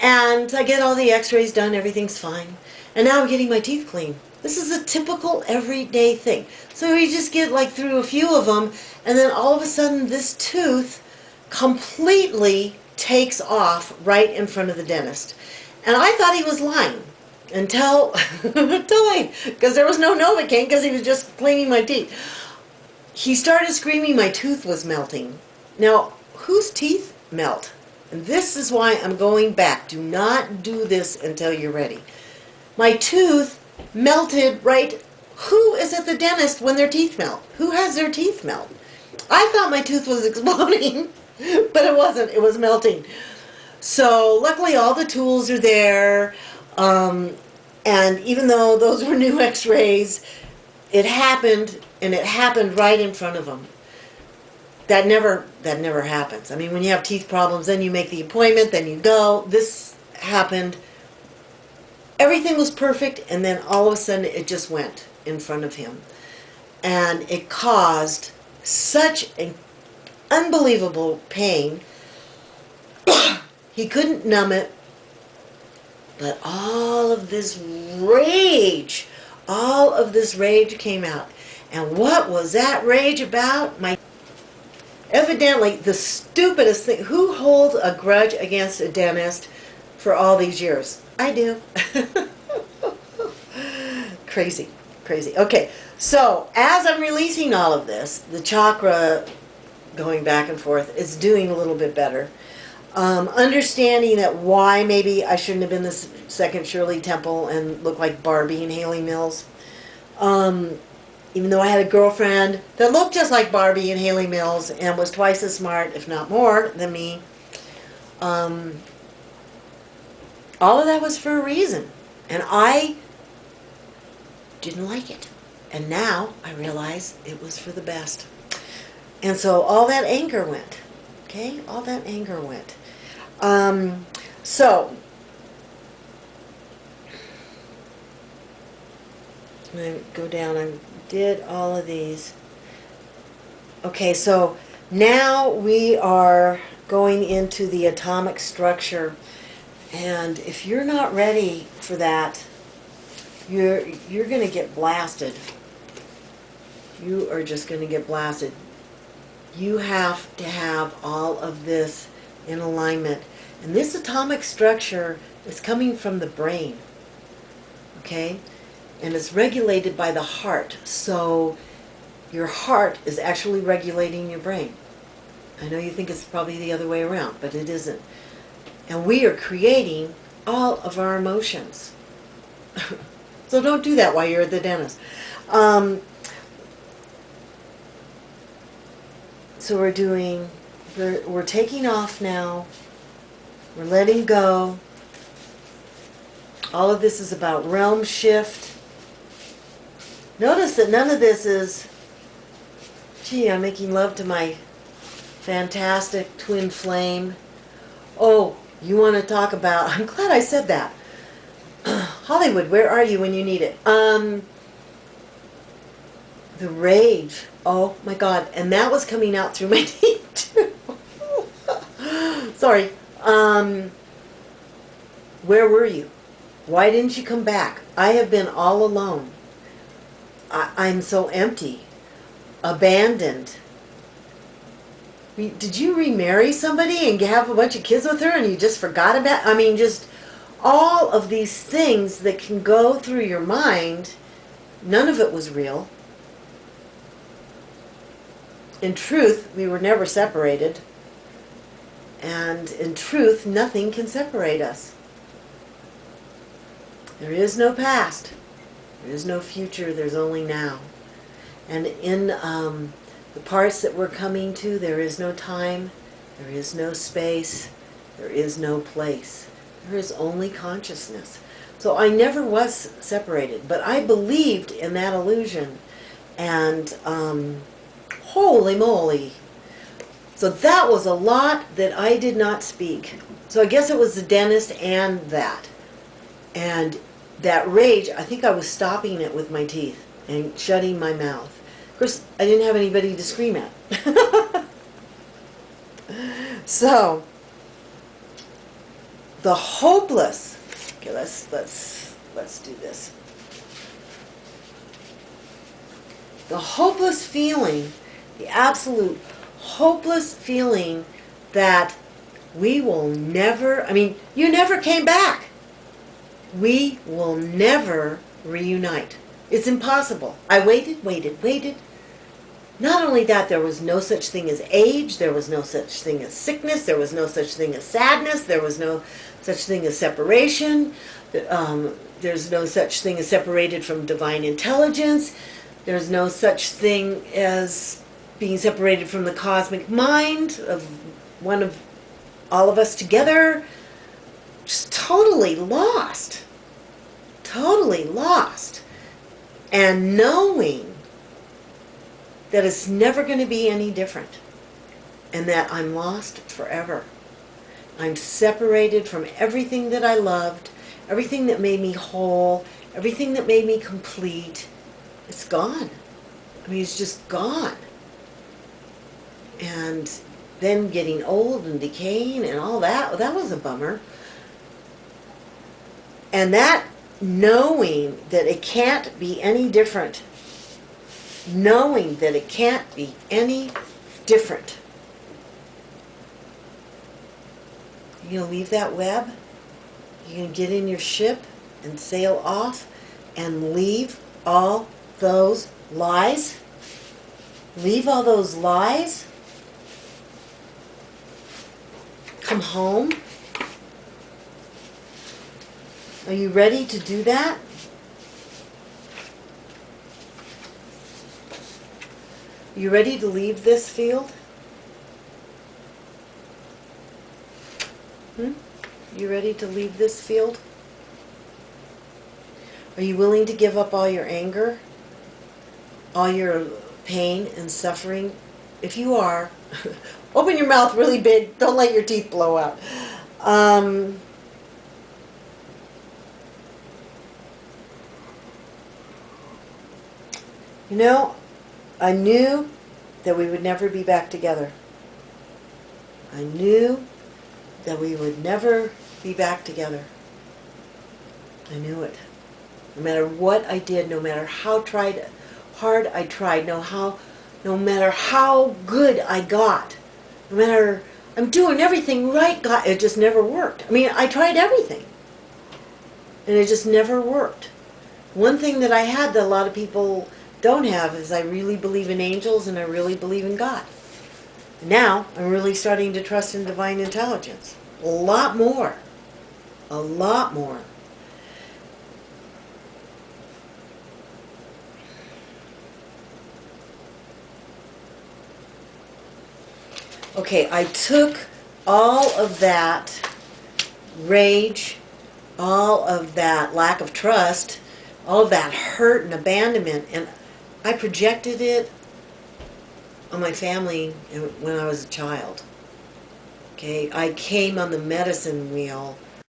And I get all the x-rays done, everything's fine. And now I'm getting my teeth cleaned. This is a typical everyday thing. So you just get like through a few of them, and then all of a sudden this tooth completely takes off right in front of the dentist. And I thought he was lying until, because there was no Novocaine because he was just cleaning my teeth. He started screaming my tooth was melting. Now, whose teeth melt? And this is why I'm going back. Do not do this until you're ready. My tooth melted right. Who is at the dentist when their teeth melt? Who has their teeth melt? I thought my tooth was exploding, but it wasn't. It was melting. So luckily all the tools are there. And even though those were new x-rays, it happened, and it happened right in front of them. That never happens. I mean, when you have teeth problems, then you make the appointment, then you go. This happened. Everything was perfect, and then all of a sudden it just went in front of him. And it caused such an unbelievable pain. He couldn't numb it. But all of this rage came out. And what was that rage about? Evidently, the stupidest thing. Who holds a grudge against a dentist for all these years? I do. Crazy, crazy. Okay, so as I'm releasing all of this, the chakra going back and forth is doing a little bit better. Understanding that why maybe I shouldn't have been the second Shirley Temple and look like Barbie and Haley Mills. Even though I had a girlfriend that looked just like Barbie and Haley Mills and was twice as smart, if not more, than me. All of that was for a reason. And I didn't like it. And now I realize it was for the best. And so all that anger went. Okay? All that anger went. So, I'm going to go down. I did all of these. Okay, so now we are going into the atomic structure. And if you're not ready for that, you're going to get blasted. You are just going to get blasted. You have to have all of this in alignment. And this atomic structure is coming from the brain. Okay? And it's regulated by the heart. So your heart is actually regulating your brain. I know you think it's probably the other way around, but it isn't. And we are creating all of our emotions. So don't do that while you're at the dentist. So we're taking off now. We're letting go. All of this is about realm shift. Notice that none of this is, gee, I'm making love to my fantastic twin flame. Oh, you want to talk about, I'm glad I said that. Hollywood, where are you when you need it? The rage. Oh my God. And that was coming out through my teeth too. Sorry. Where were you? Why didn't you come back? I have been all alone. I'm so empty. Abandoned. Did you remarry somebody and have a bunch of kids with her and you just forgot about? I mean, just all of these things that can go through your mind. None of it was real. In truth, we were never separated. And in truth, nothing can separate us. There is no past. There is no future. There's only now. And in the parts that we're coming to, there is no time. There is no space. There is no place. There is only consciousness. So I never was separated. But I believed in that illusion. And holy moly. So that was a lot that I did not speak. So I guess it was the dentist and that. And that rage, I think I was stopping it with my teeth and shutting my mouth. Of course, I didn't have anybody to scream at. So, the hopeless, okay, let's do this. The hopeless feeling, the absolute hopeless feeling that we will never, I mean, you never came back. We will never reunite. It's impossible. I waited. Not only that, there was no such thing as age, there was no such thing as sickness, there was no such thing as sadness, there was no such thing as separation, there's no such thing as separated from divine intelligence, there's no such thing as being separated from the cosmic mind of one of all of us together. Just totally lost. Totally lost. And knowing that it's never going to be any different, and that I'm lost forever. I'm separated from everything that I loved, everything that made me whole, everything that made me complete. It's gone. I mean, it's just gone. And then getting old and decaying and all that, that was a bummer. And that knowing that it can't be any different, knowing that it can't be any different. You're going to leave that web, you're going to get in your ship and sail off and leave all those lies. Leave all those lies. Come home. Are you ready to do that? You ready to leave this field? You ready to leave this field? Are you willing to give up all your anger? All your pain and suffering? If you are, open your mouth really big. Don't let your teeth blow out. You know, I knew that we would never be back together. I knew that we would never be back together. I knew it. No matter what I did, no matter how hard I tried, no matter how good I got, no matter, I'm doing everything right, God, it just never worked. I mean, I tried everything, and it just never worked. One thing that I had that a lot of people don't have is I really believe in angels and I really believe in God. Now, I'm really starting to trust in divine intelligence. A lot more. A lot more. Okay, I took all of that rage, all of that lack of trust, all of that hurt and abandonment, and I projected it on my family when I was a child. Okay, I came on the medicine wheel